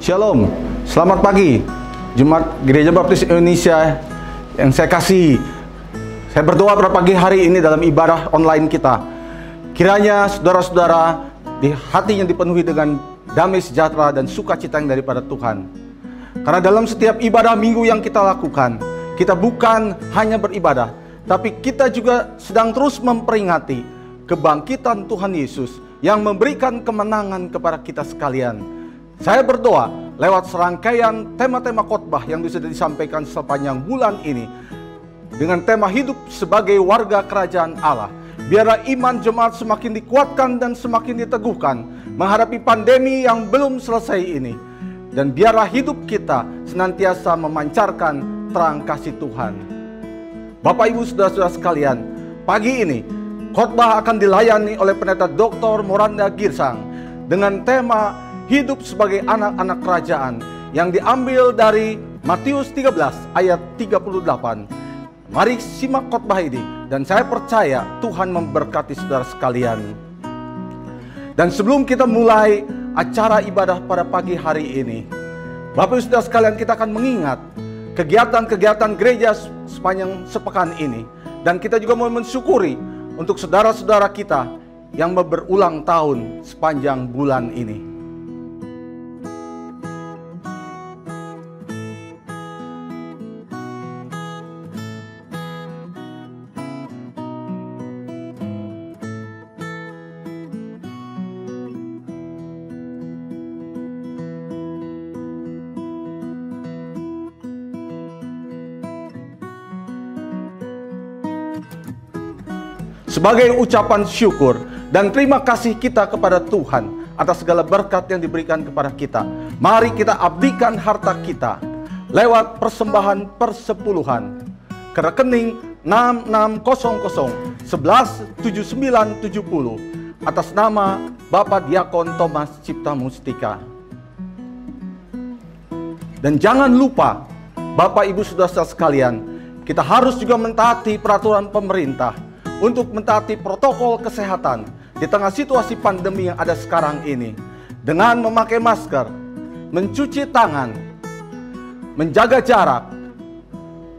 Shalom, selamat pagi Jemaat Gereja Baptis Indonesia yang saya kasih. Saya berdoa pada pagi hari ini dalam ibadah online kita. Kiranya saudara-saudara di hatinya dipenuhi dengan damai sejahtera dan sukacita yang daripada Tuhan. Karena dalam setiap ibadah minggu yang kita lakukan, kita bukan hanya beribadah, tapi kita juga sedang terus memperingati kebangkitan Tuhan Yesus yang memberikan kemenangan kepada kita sekalian. Saya berdoa lewat serangkaian tema-tema khotbah yang sudah disampaikan sepanjang bulan ini dengan tema hidup sebagai warga kerajaan Allah. Biarlah iman jemaat semakin dikuatkan dan semakin diteguhkan menghadapi pandemi yang belum selesai ini. Dan biarlah hidup kita senantiasa memancarkan terang kasih Tuhan. Bapak Ibu saudara-saudara sekalian, pagi ini khotbah akan dilayani oleh Pendeta Dr. Moranda Girsang dengan tema hidup sebagai anak-anak kerajaan yang diambil dari Matius 13 ayat 38. Mari simak khotbah ini dan saya percaya Tuhan memberkati saudara sekalian. Dan sebelum kita mulai acara ibadah pada pagi hari ini, Bapak Ibu saudara sekalian, kita akan mengingat kegiatan-kegiatan gereja sepanjang sepekan ini. Dan kita juga mau mensyukuri untuk saudara-saudara kita yang berulang tahun sepanjang bulan ini. Sebagai ucapan syukur dan terima kasih kita kepada Tuhan atas segala berkat yang diberikan kepada kita, mari kita abdikan harta kita lewat persembahan persepuluhan ke rekening 6600117970 atas nama Bapak Diakon Thomas Cipta Mustika. Dan jangan lupa Bapak Ibu saudara-saudara sekalian, kita harus juga mentaati peraturan pemerintah untuk mentaati protokol kesehatan di tengah situasi pandemi yang ada sekarang ini, dengan memakai masker, mencuci tangan, menjaga jarak,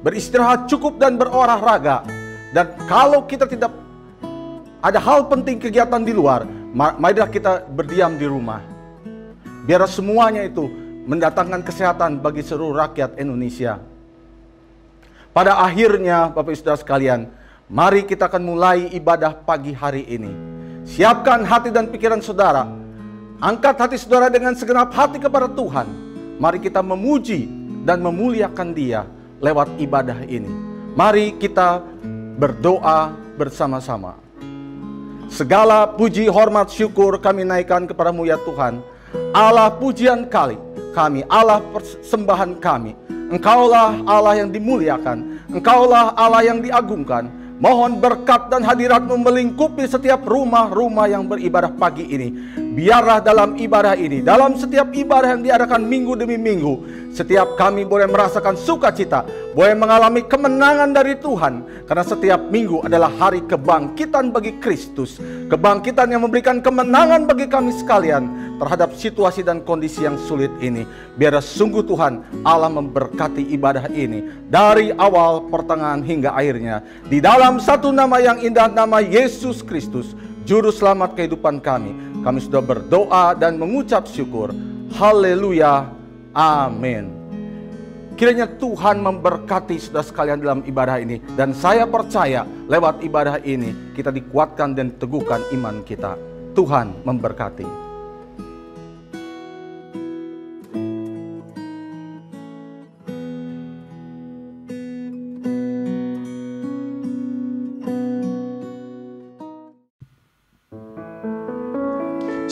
beristirahat cukup dan berolahraga. Dan kalau kita tidak ada hal penting kegiatan di luar, marilah kita berdiam di rumah. Biar semuanya itu mendatangkan kesehatan bagi seluruh rakyat Indonesia. Pada akhirnya Bapak Ibu saudara sekalian, mari kita akan mulai ibadah pagi hari ini. Siapkan hati dan pikiran saudara. Angkat hati saudara dengan segenap hati kepada Tuhan. Mari kita memuji dan memuliakan Dia lewat ibadah ini. Mari kita berdoa bersama-sama. Segala puji, hormat, syukur kami naikkan kepadamu ya Tuhan, Allah pujian kami, Allah persembahan kami. Engkaulah Allah yang dimuliakan, Engkaulah Allah yang diagungkan. Mohon berkat dan hadirat-Mu melingkupi setiap rumah-rumah yang beribadah pagi ini. Biarlah dalam ibadah ini, dalam setiap ibadah yang diadakan minggu demi minggu, setiap kami boleh merasakan sukacita, boleh mengalami kemenangan dari Tuhan. Karena setiap minggu adalah hari kebangkitan bagi Kristus. Kebangkitan yang memberikan kemenangan bagi kami sekalian terhadap situasi dan kondisi yang sulit ini. Biar sungguh Tuhan Allah memberkati ibadah ini dari awal, pertengahan hingga akhirnya. Di dalam satu nama yang indah, nama Yesus Kristus, Juru Selamat kehidupan kami. Kami sudah berdoa dan mengucap syukur. Haleluya. Amin. Kiranya Tuhan memberkati saudara sekalian dalam ibadah ini. Dan saya percaya lewat ibadah ini kita dikuatkan dan teguhkan iman kita. Tuhan memberkati.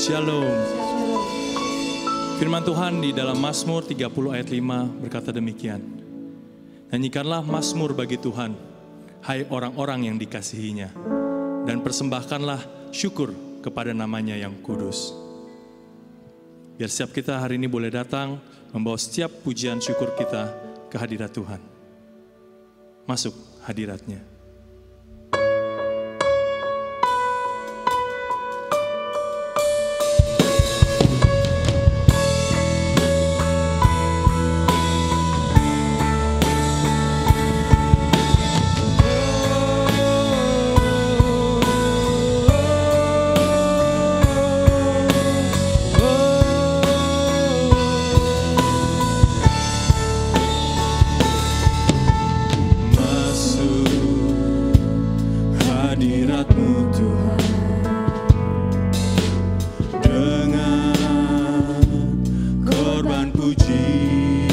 Shalom. Firman Tuhan di dalam Mazmur 30 ayat 5 berkata demikian. Nyanyikanlah mazmur bagi Tuhan, hai orang-orang yang dikasihinya, dan persembahkanlah syukur kepada namanya yang kudus. Biar setiap kita hari ini boleh datang membawa setiap pujian syukur kita ke hadirat Tuhan. Masuk hadiratnya. hadirat-Mu Tuhan, dengan korban pujian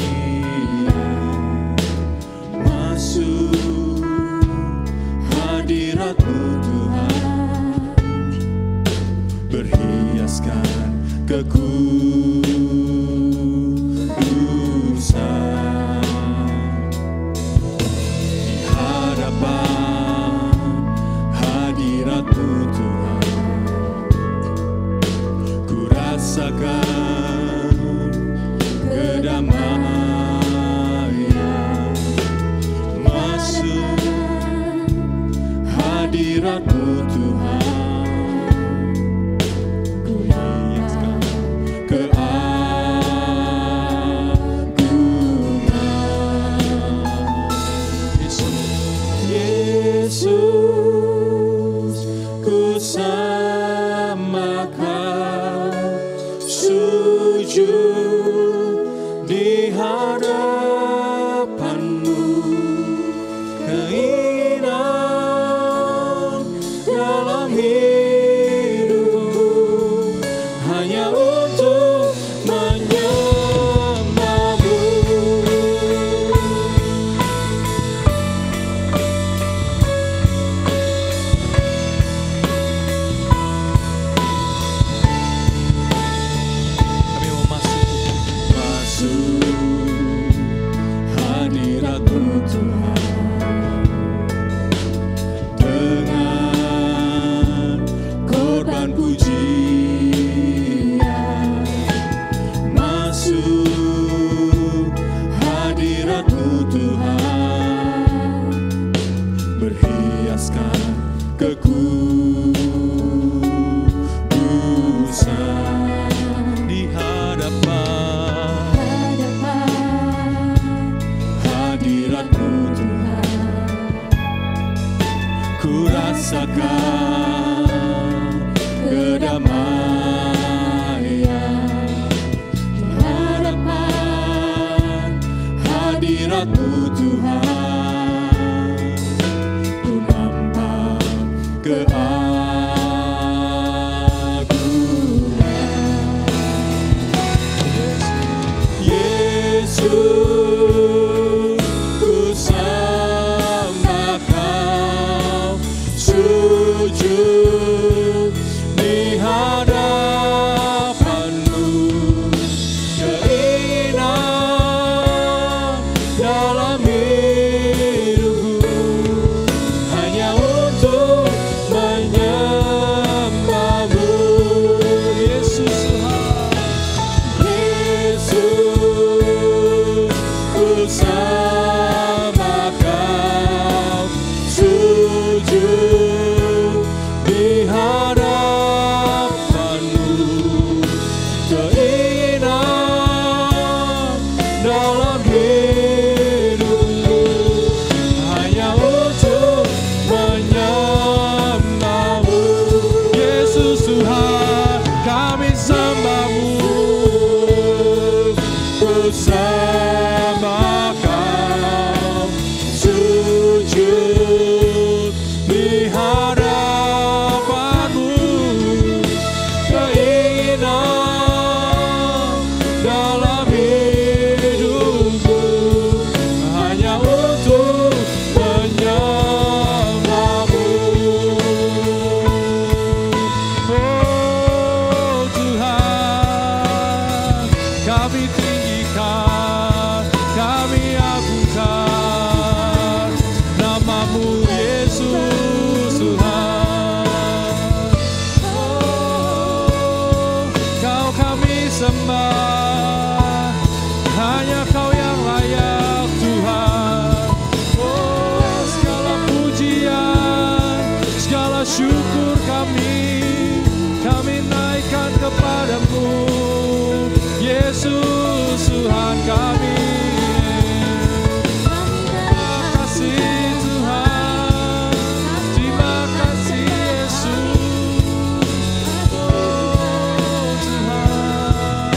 masuk hadirat-Mu Tuhan, berhiaskan kekudusan di hadapan hadirat-Mu Tuhan. Ku rasakan kedamaian masuk hadirat-Mu Tuhan. Yesus, ku samakan sujud di hadapan-Mu, keinginan dalam hidupku hanya untuk menyembah-Mu. Berhiaskan kekudusan di hadapan hadirat-Mu Tuhan. Ku rasakan kedamaian di hadapan hadirat-Mu Tuhan. Yesus, ku sembah-Kau sujud di hadapan-Mu, keinginan dalam hidupku hanya untuk menyembah-Mu. Yesus Tuhan, Yesus, ku sembah-Kau sujud di hadapan-Mu, keinginan dalam hidupku hanya untuk menyembah-Mu. Yesus Tuhan, kami sembah-Mu, ku sembah-Kau sujud di hadapan-Mu, keinginan dalam hidupku hanya untuk menyembah-Mu. Oh Tuhan, kami tinggikan, kami agungkan nama-Mu Yesus Tuhan. Oh, Kau kami sembah, hanya Kau yang layak Tuhan. Oh, segala pujian, segala syukur kami naikkan kepada-Mu Yesus Tuhan kami. Terima kasih Tuhan, terima kasih Yesus. Oh Tuhan,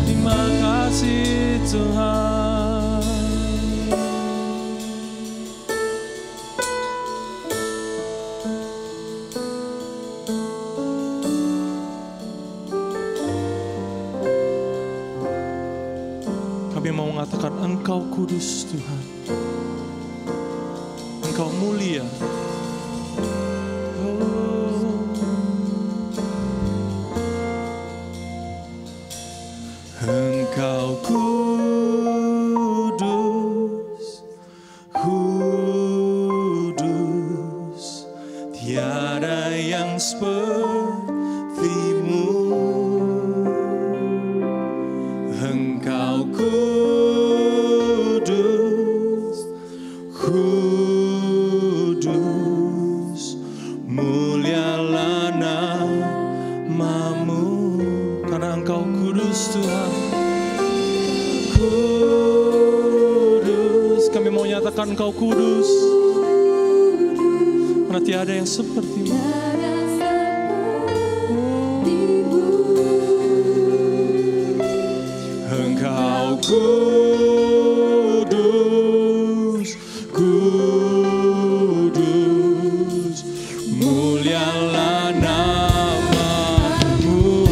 terima kasih Tuhan. Engkau kudus Tuhan. Engkau mulia. Engkau kudus, kudus, tiada yang seperti-Mu. Engkau kudus, kudus, mulialah nama-Mu, karena Engkau kudus Tuhan. Kudus, kami mau nyatakan Engkau kudus, karena tiada yang seperti-Mu. Engkau kudus, kudus, mulialah nama-Mu.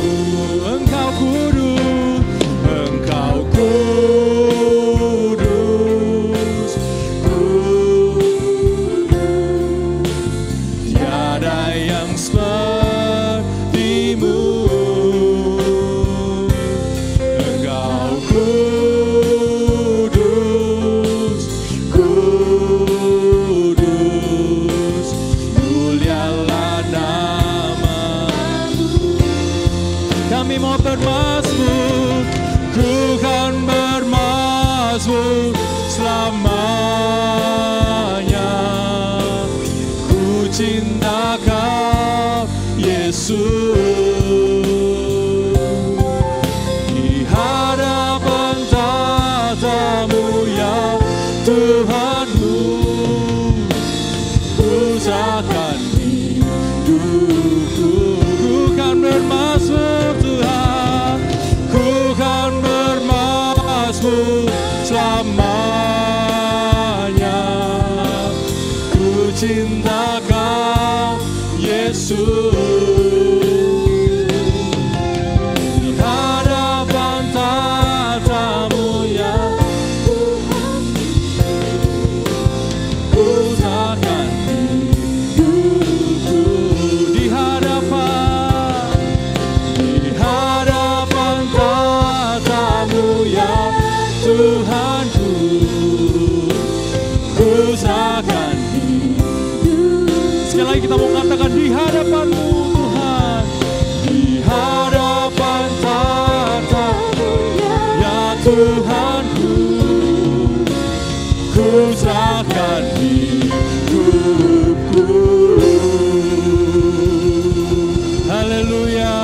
Engkau kudus, Engkau kudus, kudus, tiada yang seperti-Mu. Kami mau bermazmur, ku kan bermazmur selamanya. Ku cinta Kau, Yesus. Di hadapan tahta-Mu ya Tuhanku, ku takkan hidupku. Ku kan bermazmur Tuhan, ku kan bermazmur selamanya. Ku cinta Kau, Yesus. Di hadapan tahta-Mu ya Tuhan, ku takkan hidupku. Di hadapan tahta-Mu ya Tuhanku, ku takkan hidup. Sekali lagi kita mau katakan di hadapan-Mu Tuhan, di hadapan tahta-Mu ya Tuhanku, ku takkan hidupku. Haleluya.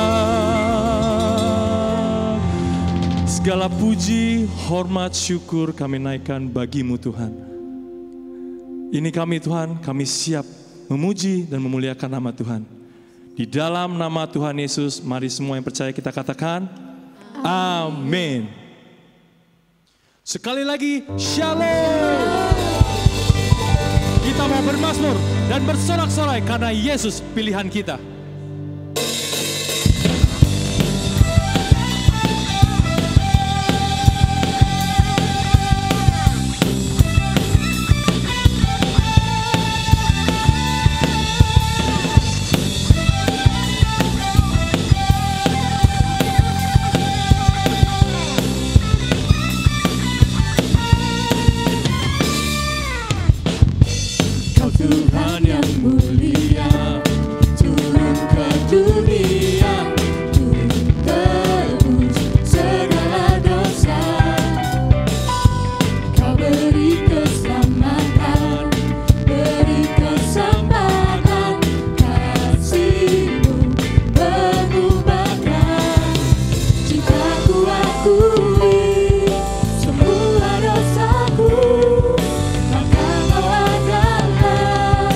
Segala puji, hormat, syukur kami naikkan bagi-Mu Tuhan. Ini kami Tuhan, kami siap memuji dan memuliakan nama Tuhan. Di dalam nama Tuhan Yesus, mari semua yang percaya kita katakan, amin. Sekali lagi, shalom. Kita mau bermazmur dan bersorak-sorai karena Yesus pilihan kita. Tuhan yang mulia, turun ke dunia, turun tebus segala dosa. Kau beri keselamatan, beri kesempatan, kasih-Mu mengubahkan. Cinta-Ku akui semua dosaku, maka Kau adalah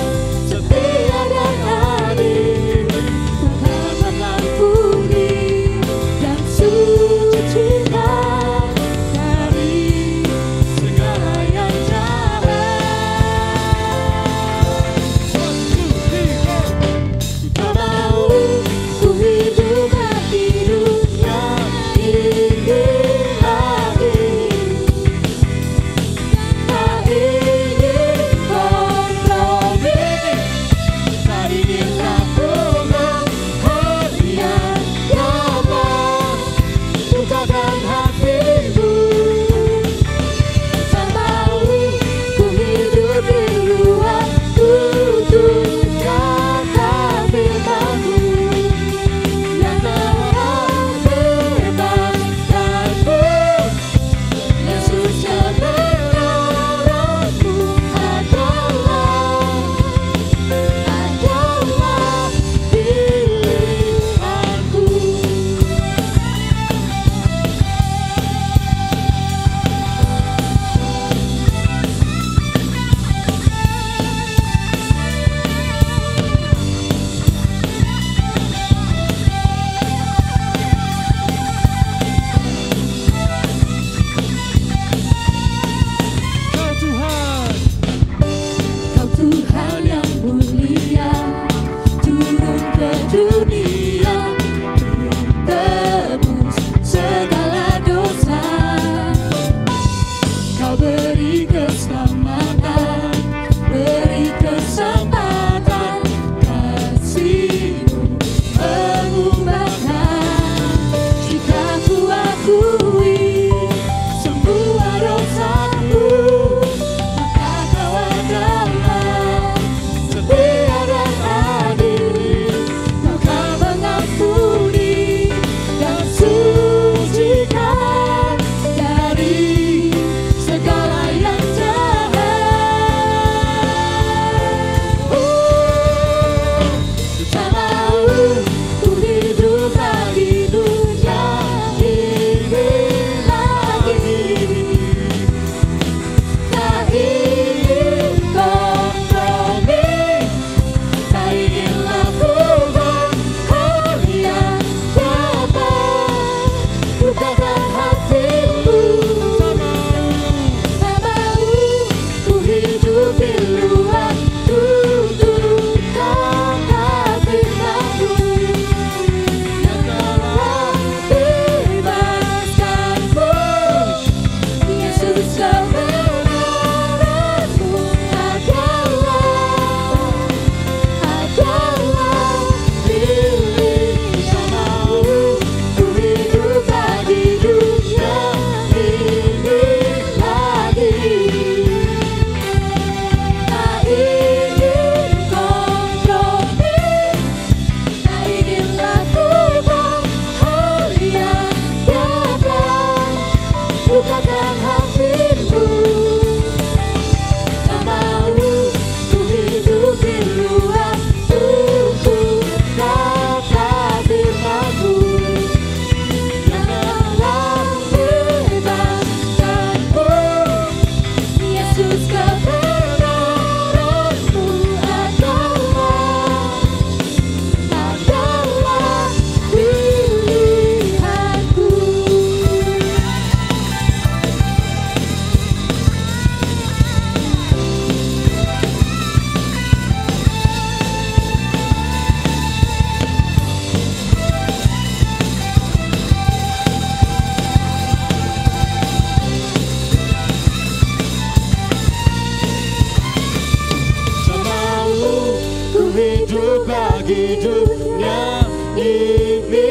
hidup bagi dunia ini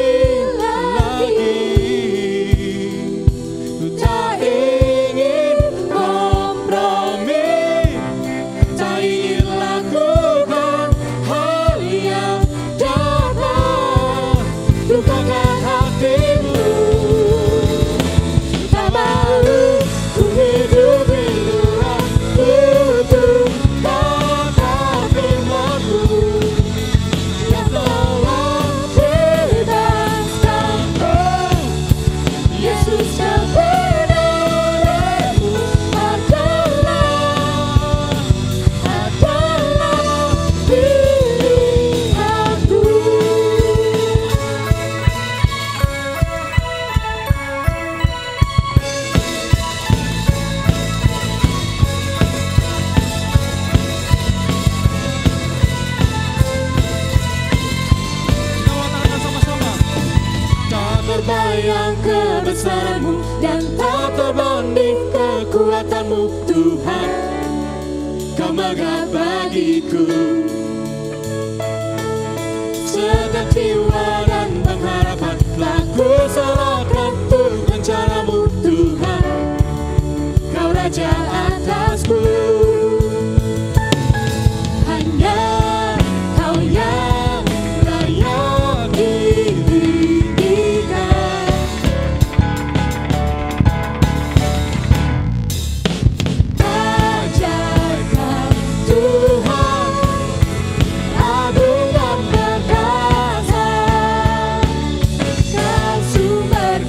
lagi. Ku tak ingin kompromi, tak ingin lakukan hal yang dapat lupakan hatimu. Tak mau ku hidup di luar tutup kata firman-Mu yang telah bebaskan. Yesus kebenaran-Mu adalah pilihanku. Tak terbayang kebesaran-Mu dan tak terbanding kekuatan-Mu, Tuhan. Kau megah bagiku setiap jiwa dan pengharapan telah ku serahkan untuk rencana-Mu, Tuhan. Kau raja atasku. Hanya Kau yang layak ditinggikan. Ajarkan Tuhan, agung dan perkasa, Kau sumber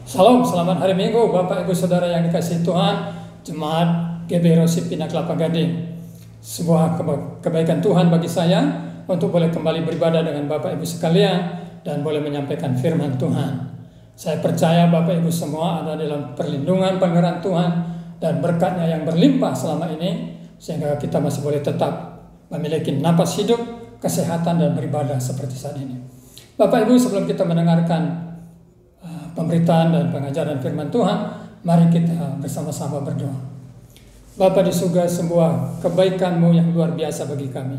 Salam, selamat hari Minggu Bapak Ibu Saudara yang dikasihi Tuhan, Jemaat GBROC Pindah Kelapa Gading. Sebuah kebaikan Tuhan bagi saya untuk boleh kembali beribadah dengan Bapak Ibu sekalian dan boleh menyampaikan firman Tuhan. Saya percaya Bapak Ibu semua ada dalam perlindungan pangeran Tuhan dan berkatnya yang berlimpah selama ini, sehingga kita masih boleh tetap memiliki napas hidup, kesehatan dan beribadah seperti saat ini. Bapak Ibu, sebelum kita mendengarkan pemberitaan dan pengajaran firman Tuhan, mari kita bersama-sama berdoa. Bapa di surga, sebuah kebaikan-Mu yang luar biasa bagi kami.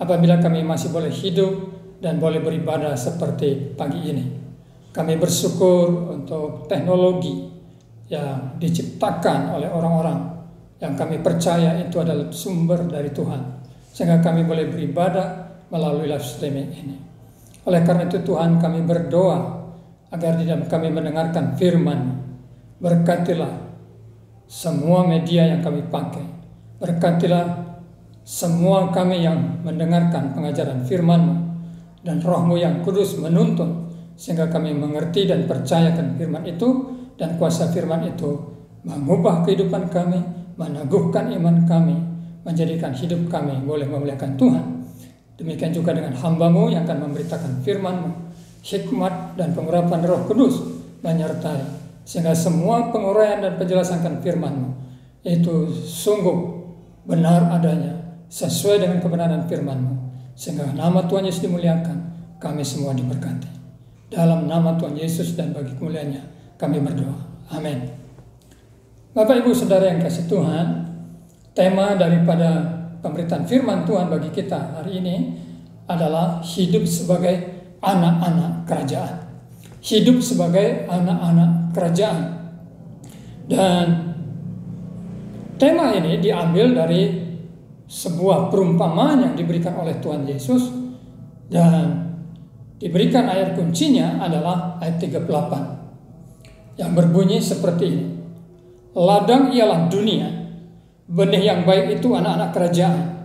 Apabila kami masih boleh hidup dan boleh beribadah seperti pagi ini. Kami bersyukur untuk teknologi yang diciptakan oleh orang-orang yang kami percaya itu adalah sumber dari Tuhan. Sehingga kami boleh beribadah melalui live streaming ini. Oleh karena itu Tuhan, kami berdoa agar di dalam kami mendengarkan firman, berkatilah semua media yang kami pakai, berkatilah semua kami yang mendengarkan pengajaran firman-Mu, dan Roh-Mu yang kudus menuntun, sehingga kami mengerti dan percayakan firman itu, dan kuasa firman itu mengubah kehidupan kami, meneguhkan iman kami, menjadikan hidup kami boleh memuliakan Tuhan. Demikian juga dengan hamba-Mu yang akan memberitakan firman-Mu, hikmat dan pengurapan Roh Kudus menyertai, sehingga semua penguraian dan penjelasan firman-Mu itu sungguh benar adanya, sesuai dengan kebenaran firman-Mu, sehingga nama Tuhan Yesus dimuliakan, kami semua diberkati. Dalam nama Tuhan Yesus dan bagi kemuliaannya kami berdoa. Amin. Bapak Ibu Saudara yang kasih Tuhan, tema daripada pemberitaan firman Tuhan bagi kita hari ini adalah hidup sebagai anak-anak kerajaan. Hidup sebagai anak-anak kerajaan. Dan tema ini diambil dari sebuah perumpamaan yang diberikan oleh Tuhan Yesus, dan diberikan ayat kuncinya adalah ayat 38 yang berbunyi seperti ini. Ladang ialah dunia, benih yang baik itu anak-anak kerajaan,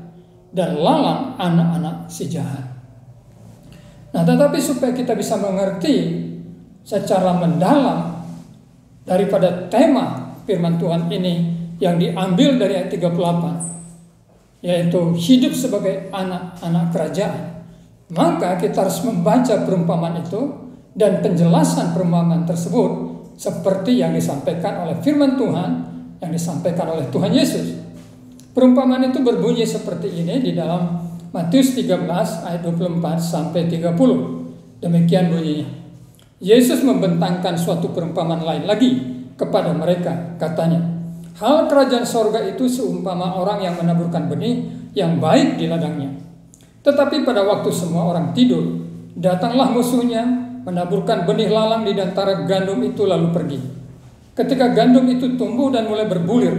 dan lalang anak-anak si jahat. Nah, tetapi supaya kita bisa mengerti secara mendalam daripada tema firman Tuhan ini yang diambil dari ayat 38, yaitu hidup sebagai anak-anak kerajaan, maka kita harus membaca perumpamaan itu dan penjelasan perumpamaan tersebut seperti yang disampaikan oleh firman Tuhan yang disampaikan oleh Tuhan Yesus. Perumpamaan itu berbunyi seperti ini di dalam Matius 13 ayat 24 sampai 30. Demikian bunyinya. Yesus membentangkan suatu perumpamaan lain lagi kepada mereka, katanya, hal kerajaan sorga itu seumpama orang yang menaburkan benih yang baik di ladangnya. Tetapi pada waktu semua orang tidur, datanglah musuhnya, menaburkan benih lalang di antara gandum itu lalu pergi. Ketika gandum itu tumbuh dan mulai berbulir,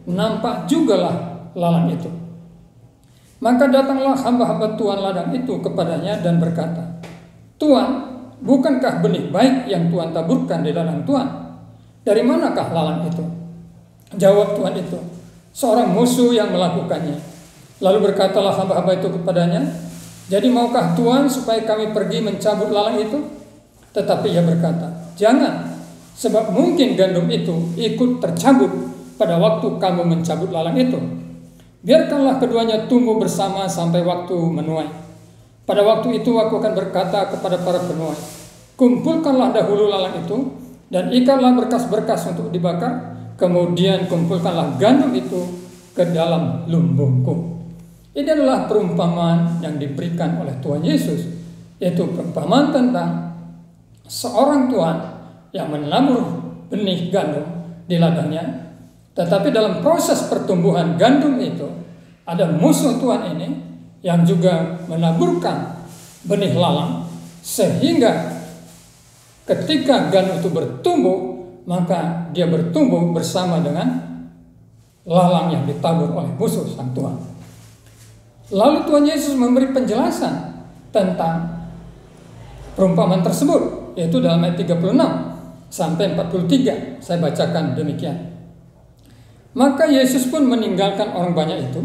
nampak jugalah lalang itu. Maka datanglah hamba-hamba Tuhan ladang itu kepadanya dan berkata, Tuhan, bukankah benih baik yang Tuhan taburkan di ladang Tuhan? Dari manakah lalang itu? Jawab Tuhan itu, seorang musuh yang melakukannya. Lalu berkatalah hamba-hamba itu kepadanya, jadi maukah Tuhan supaya kami pergi mencabut lalang itu? Tetapi ia berkata, jangan, sebab mungkin gandum itu ikut tercabut pada waktu kamu mencabut lalang itu. Biarkanlah keduanya tumbuh bersama sampai waktu menuai. Pada waktu itu aku akan berkata kepada para penuai, kumpulkanlah dahulu lalang itu dan ikatlah berkas-berkas untuk dibakar, kemudian kumpulkanlah gandum itu ke dalam lumbungku. Ini adalah perumpamaan yang diberikan oleh Tuhan Yesus, yaitu perumpamaan tentang seorang tuan yang menabur benih gandum di ladangnya. Tetapi dalam proses pertumbuhan gandum itu, ada musuh Tuhan ini yang juga menaburkan benih lalang, sehingga ketika gandum itu bertumbuh, maka dia bertumbuh bersama dengan lalang yang ditabur oleh musuh sang Tuhan. Lalu Tuhan Yesus memberi penjelasan tentang perumpamaan tersebut, yaitu dalam ayat 36 sampai 43. Saya bacakan demikian. Maka Yesus pun meninggalkan orang banyak itu,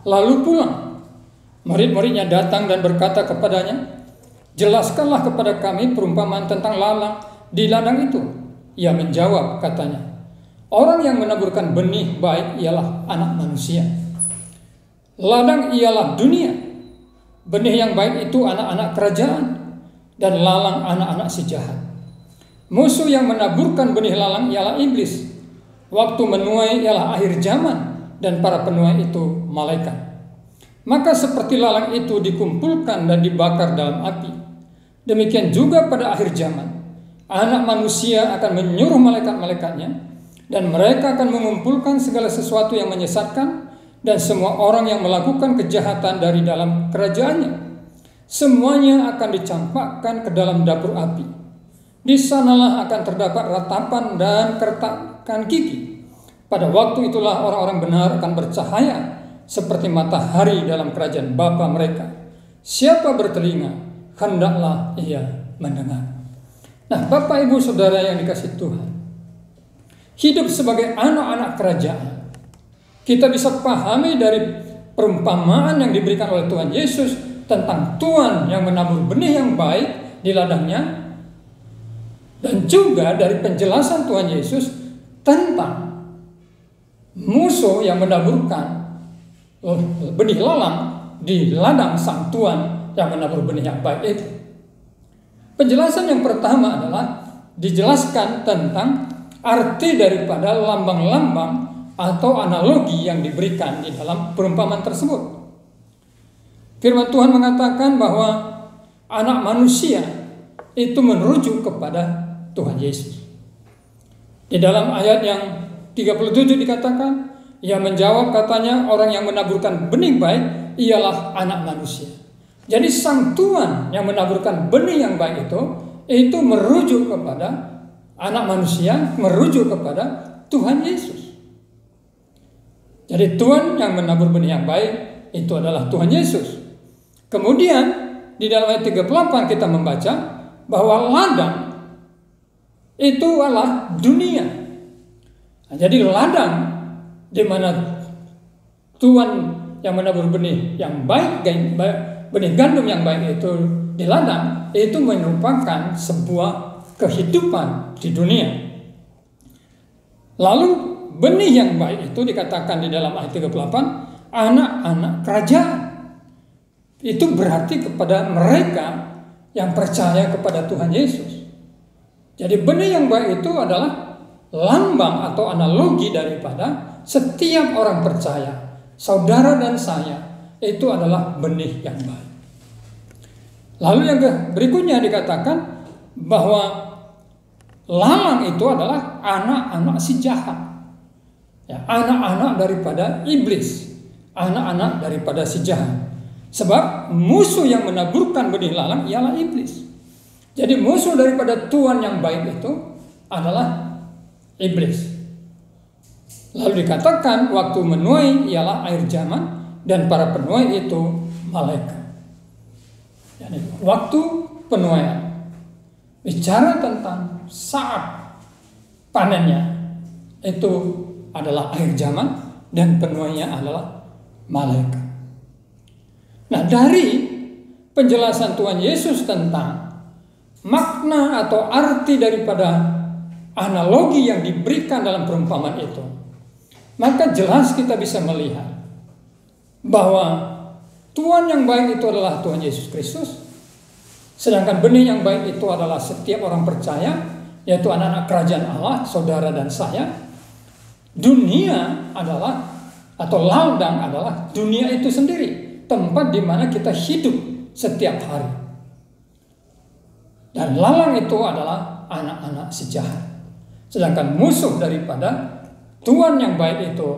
lalu pulang. Murid-muridnya datang dan berkata kepadanya, jelaskanlah kepada kami perumpamaan tentang lalang di ladang itu. Ia menjawab katanya, orang yang menaburkan benih baik ialah anak manusia. Ladang ialah dunia. Benih yang baik itu anak-anak kerajaan, dan lalang anak-anak si jahat. Musuh yang menaburkan benih lalang ialah iblis. Waktu menuai ialah akhir zaman, dan para penuai itu malaikat. Maka seperti lalang itu dikumpulkan dan dibakar dalam api, demikian juga pada akhir zaman, anak manusia akan menyuruh malaikat-malaikatnya, dan mereka akan mengumpulkan segala sesuatu yang menyesatkan dan semua orang yang melakukan kejahatan dari dalam kerajaannya. Semuanya akan dicampakkan ke dalam dapur api. Di sanalah akan terdapat ratapan dan keretakan gigi. Pada waktu itulah orang-orang benar akan bercahaya seperti matahari dalam kerajaan Bapa mereka. Siapa bertelinga, hendaklah ia mendengar. Nah, Bapak Ibu Saudara yang dikasihi Tuhan, hidup sebagai anak-anak kerajaan, kita bisa pahami dari perumpamaan yang diberikan oleh Tuhan Yesus tentang Tuhan yang menabur benih yang baik di ladangnya, dan juga dari penjelasan Tuhan Yesus tentang musuh yang menaburkan benih lalang di ladang sang Tuhan yang menabur benih yang baik itu. Penjelasan yang pertama adalah dijelaskan tentang arti daripada lambang-lambang atau analogi yang diberikan di dalam perumpamaan tersebut. Firman Tuhan mengatakan bahwa anak manusia itu merujuk kepada Tuhan Yesus. Di dalam ayat yang 37 dikatakan, ia menjawab katanya, orang yang menaburkan benih baik ialah anak manusia. Jadi sang Tuhan yang menaburkan benih yang baik itu merujuk kepada anak manusia, merujuk kepada Tuhan Yesus. Jadi Tuhan yang menabur benih yang baik itu adalah Tuhan Yesus. Kemudian di dalam ayat 38 kita membaca bahwa ladang itu adalah dunia. Nah, jadi ladang di mana Tuhan yang menabur benih yang baik, benih gandum yang baik itu di ladang, itu merupakan sebuah kehidupan di dunia. Lalu benih yang baik itu dikatakan di dalam ayat 38, anak-anak kerajaan. Itu berarti kepada mereka yang percaya kepada Tuhan Yesus. Jadi benih yang baik itu adalah lambang atau analogi daripada setiap orang percaya. Saudara dan saya itu adalah benih yang baik. Lalu yang berikutnya dikatakan bahwa lalang itu adalah anak-anak si jahat. Ya, anak-anak daripada iblis, anak-anak daripada si jahat. Sebab musuh yang menaburkan benih lalang ialah iblis. Jadi musuh daripada Tuhan yang baik itu adalah iblis. Lalu dikatakan waktu menuai ialah akhir zaman, dan para penuai itu malaikat. Jadi waktu penuaian bicara tentang saat panennya itu adalah akhir zaman, dan penuainya adalah malaikat. Nah, dari penjelasan Tuhan Yesus tentang makna atau arti daripada analogi yang diberikan dalam perumpamaan itu, maka jelas kita bisa melihat bahwa Tuhan yang baik itu adalah Tuhan Yesus Kristus, sedangkan benih yang baik itu adalah setiap orang percaya, yaitu anak-anak kerajaan Allah, saudara dan saya. Dunia adalah, atau ladang adalah dunia itu sendiri, tempat di mana kita hidup setiap hari. Dan lalang itu adalah anak-anak si jahat. Sedangkan musuh daripada Tuhan yang baik itu,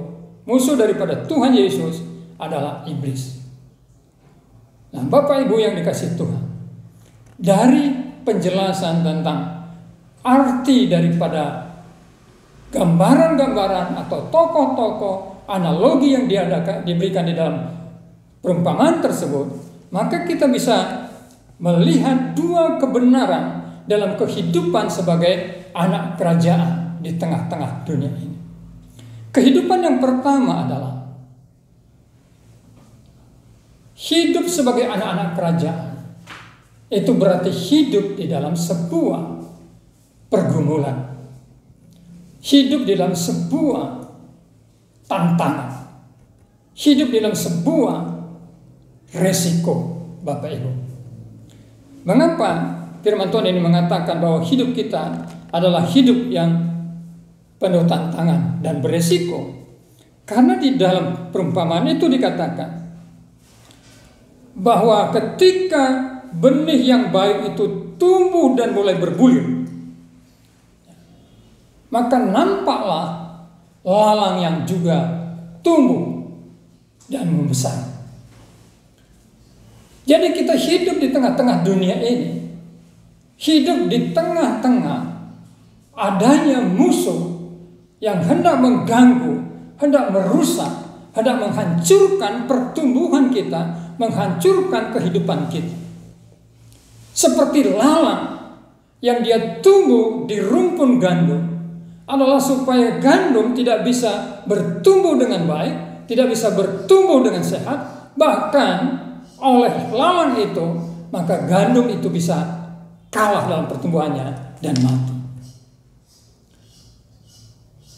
musuh daripada Tuhan Yesus adalah iblis. Nah, Bapak Ibu yang dikasihi Tuhan, dari penjelasan tentang arti daripada gambaran-gambaran atau tokoh-tokoh analogi yang diberikan di dalam perumpamaan tersebut, maka kita bisa melihat dua kebenaran dalam kehidupan sebagai anak kerajaan di tengah-tengah dunia ini. Kehidupan yang pertama adalah hidup sebagai anak-anak kerajaan. Itu berarti hidup di dalam sebuah pergumulan. hidup di dalam sebuah tantangan, hidup di dalam sebuah resiko, Bapak Ibu. Mengapa firman Tuhan ini mengatakan bahwa hidup kita adalah hidup yang penuh tantangan dan beresiko? Karena di dalam perumpamaan itu dikatakan bahwa ketika benih yang baik itu tumbuh dan mulai berbulir, maka nampaklah lalang yang juga tumbuh dan membesar. Jadi kita hidup di tengah-tengah dunia ini, hidup di tengah-tengah adanya musuh yang hendak mengganggu, hendak merusak, hendak menghancurkan pertumbuhan kita, menghancurkan kehidupan kita. Seperti lalang yang dia tumbuh di rumpun gandum adalah supaya gandum tidak bisa bertumbuh dengan baik, tidak bisa bertumbuh dengan sehat, bahkan oleh lalang itu maka gandum itu bisa kalah dalam pertumbuhannya dan mati.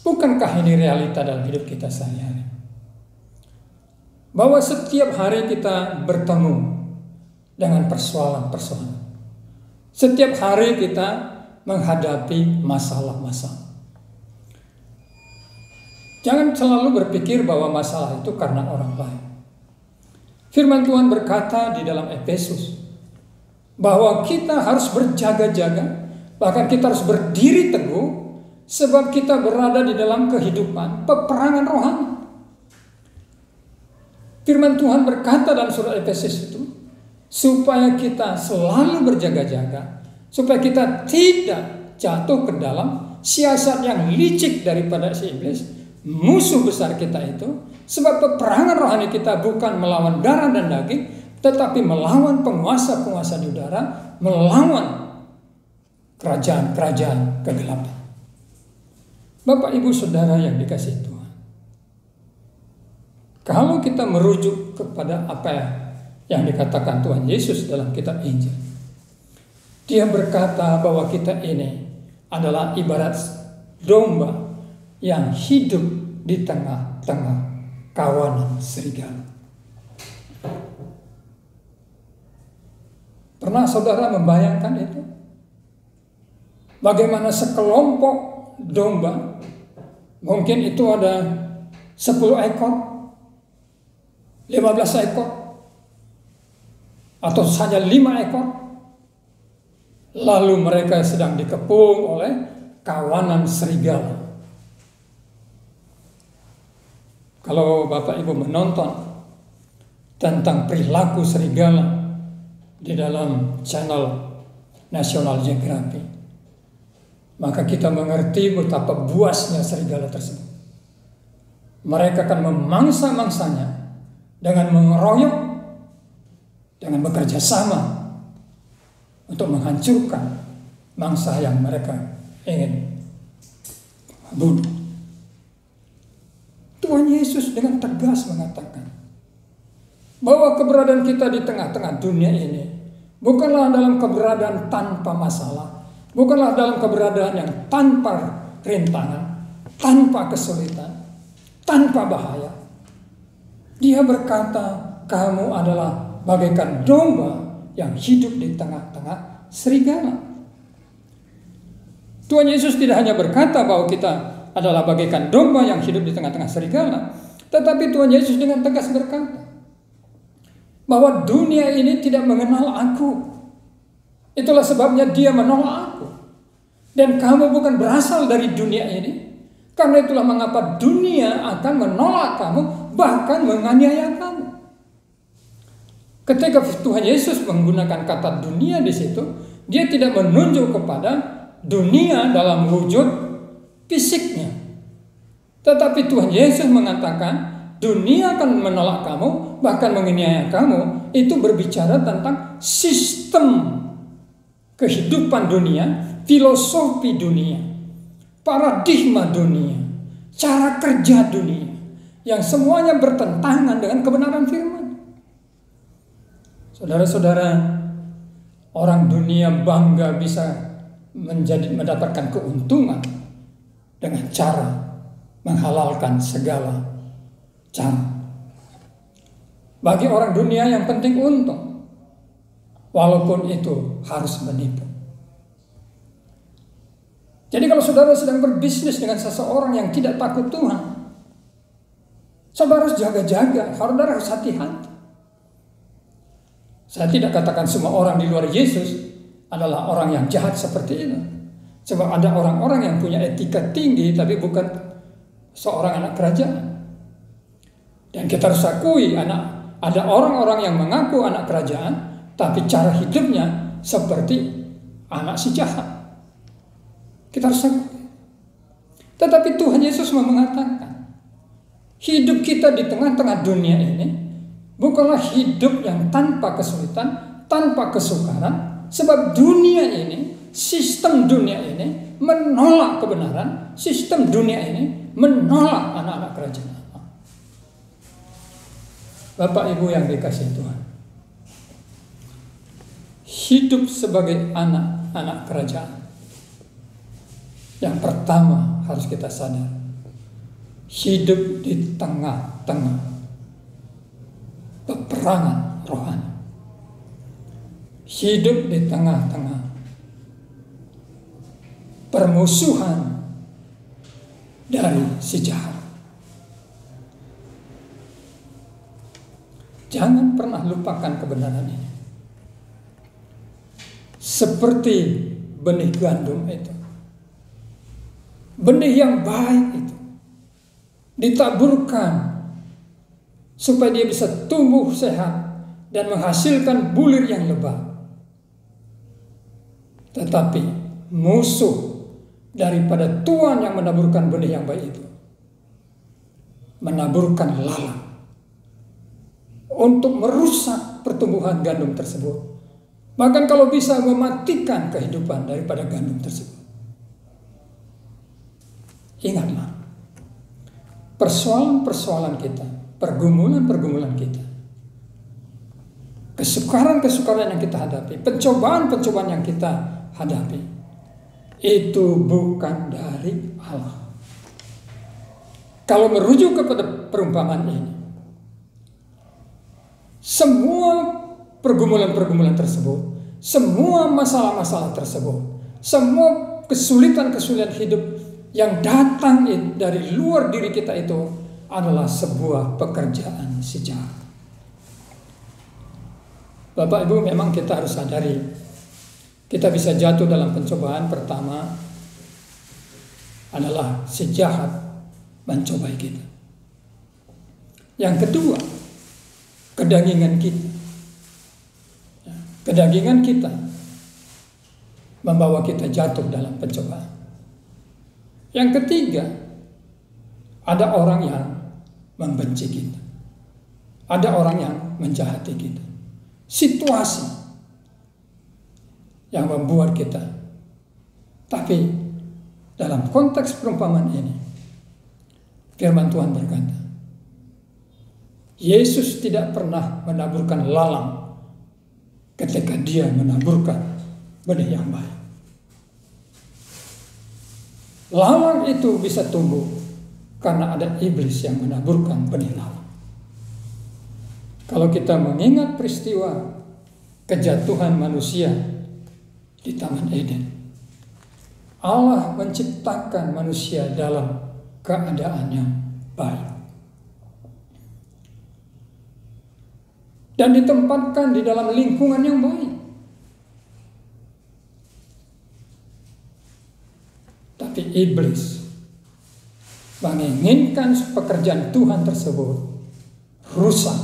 Bukankah ini realita dalam hidup kita sehari-hari? Bahwa setiap hari kita bertemu dengan persoalan-persoalan. Setiap hari kita menghadapi masalah-masalah. Jangan selalu berpikir bahwa masalah itu karena orang lain. Firman Tuhan berkata di dalam Efesus bahwa kita harus berjaga-jaga, bahkan kita harus berdiri teguh, sebab kita berada di dalam kehidupan peperangan rohani. Firman Tuhan berkata dalam surat Efesus itu, supaya kita selalu berjaga-jaga, supaya kita tidak jatuh ke dalam siasat yang licik daripada si iblis, musuh besar kita itu. Sebab peperangan rohani kita bukan melawan darah dan daging, tetapi melawan penguasa-penguasa di udara, melawan kerajaan-kerajaan kegelapan. Bapak, Ibu, Saudara yang dikasihi Tuhan, kalau kita merujuk kepada apa yang dikatakan Tuhan Yesus dalam kitab Injil, Dia berkata bahwa kita ini adalah ibarat domba yang hidup di tengah-tengah kawanan serigala. Pernah saudara membayangkan itu? Bagaimana sekelompok domba, mungkin itu ada 10 ekor, 15 ekor, atau saja 5 ekor, lalu mereka sedang dikepung oleh kawanan serigala. Kalau Bapak Ibu menonton tentang perilaku serigala di dalam channel National Geographic, maka kita mengerti betapa buasnya serigala tersebut. Mereka akan memangsa-mangsanya dengan mengeroyok, dengan bekerja sama untuk menghancurkan mangsa yang mereka ingin bunuh. Tuhan Yesus dengan tegas mengatakan bahwa keberadaan kita di tengah-tengah dunia ini bukanlah dalam keberadaan tanpa masalah, bukanlah dalam keberadaan yang tanpa rintangan, tanpa kesulitan, tanpa bahaya. Dia berkata, kamu adalah bagaikan domba yang hidup di tengah-tengah serigala. Tuhan Yesus tidak hanya berkata bahwa kita adalah bagaikan domba yang hidup di tengah-tengah serigala, tetapi Tuhan Yesus dengan tegas berkata bahwa dunia ini tidak mengenal aku. Itulah sebabnya dia menolak aku. Dan kamu bukan berasal dari dunia ini. Karena itulah mengapa dunia akan menolak kamu, bahkan menganiaya kamu. Ketika Tuhan Yesus menggunakan kata dunia di situ, dia tidak menunjuk kepada dunia dalam wujud fisiknya. Tetapi Tuhan Yesus mengatakan dunia akan menolak kamu, bahkan menganiaya kamu. Itu berbicara tentang sistem kehidupan dunia, filosofi dunia, paradigma dunia, cara kerja dunia, yang semuanya bertentangan dengan kebenaran firman. Saudara-saudara, orang dunia bangga bisa mendapatkan keuntungan dengan cara menghalalkan segala cara. Bagi orang dunia yang penting untung, walaupun itu harus menipu. Jadi kalau saudara sedang berbisnis dengan seseorang yang tidak takut Tuhan, saudara harus jaga-jaga, saudara harus hati-hati. Saya tidak katakan semua orang di luar Yesus adalah orang yang jahat seperti itu. Sebab ada orang-orang yang punya etika tinggi tapi bukan seorang anak kerajaan. Dan kita harus akui ada orang-orang yang mengaku anak kerajaan tapi cara hidupnya seperti anak si jahat. Kita harus akui. Tetapi Tuhan Yesus mengatakan, hidup kita di tengah-tengah dunia ini bukanlah hidup yang tanpa kesulitan, tanpa kesukaran, sebab dunia ini, sistem dunia ini menolak kebenaran, sistem dunia ini menolak anak-anak kerajaan. Bapak Ibu yang dikasihi Tuhan, hidup sebagai anak-anak kerajaan, yang pertama harus kita sadar, hidup di tengah-tengah peperangan rohani. Hidup di tengah-tengah permusuhan dari si jahat. Jangan pernah lupakan kebenaran ini. Seperti benih gandum itu, benih yang baik itu ditaburkan supaya dia bisa tumbuh sehat dan menghasilkan bulir yang lebat. Tetapi musuh daripada Tuhan yang menaburkan benih yang baik itu menaburkan lalat untuk merusak pertumbuhan gandum tersebut. Bahkan kalau bisa mematikan kehidupan daripada gandum tersebut. Ingatlah, persoalan-persoalan kita, pergumulan-pergumulan kita, kesukaran-kesukaran yang kita hadapi, pencobaan-pencobaan yang kita hadapi, itu bukan dari Allah. Kalau merujuk kepada perumpamaan ini, semua pergumulan-pergumulan tersebut, semua masalah-masalah tersebut, semua kesulitan-kesulitan hidup yang datang dari luar diri kita itu adalah sebuah pekerjaan si jahat. Bapak Ibu, memang kita harus sadari, kita bisa jatuh dalam pencobaan. Pertama adalah si jahat mencobai kita. Yang kedua, kedagingan kita. Kedagingan kita membawa kita jatuh dalam pencobaan. Yang ketiga, ada orang yang membenci kita. Ada orang yang menjahati kita. Situasi yang membuat kita. Tapi dalam konteks perumpamaan ini, firman Tuhan berkata, Yesus tidak pernah menaburkan lalang ketika dia menaburkan benih yang baik. Lalang itu bisa tumbuh karena ada iblis yang menaburkan benih lalang. Kalau kita mengingat peristiwa kejatuhan manusia di Taman Eden, Allah menciptakan manusia dalam keadaan yang baik dan ditempatkan di dalam lingkungan yang baik. Tapi iblis menginginkan pekerjaan Tuhan tersebut rusak.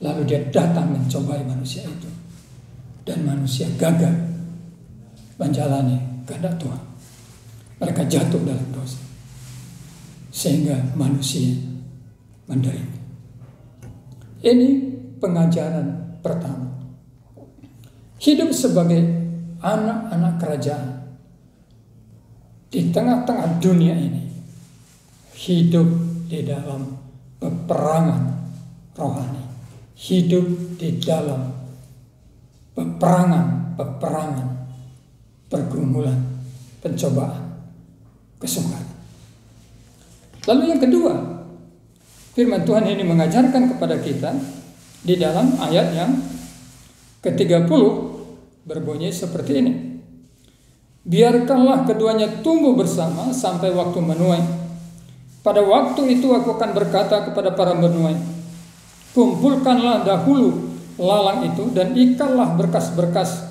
Lalu dia datang mencobai manusia itu. Dan manusia gagal menjalani kehendak Tuhan. Mereka jatuh dalam dosa. Sehingga manusia menderita. Ini pengajaran pertama. Hidup sebagai anak-anak kerajaan di tengah-tengah dunia ini, hidup di dalam peperangan rohani, hidup di dalam peperangan, pergumulan, pencobaan, kesukaran. Lalu yang kedua, firman Tuhan ini mengajarkan kepada kita di dalam ayat yang ke-30 berbunyi seperti ini. Biarkanlah keduanya tumbuh bersama sampai waktu menuai. Pada waktu itu aku akan berkata kepada para menuai, kumpulkanlah dahulu lalang itu dan ikanlah berkas-berkas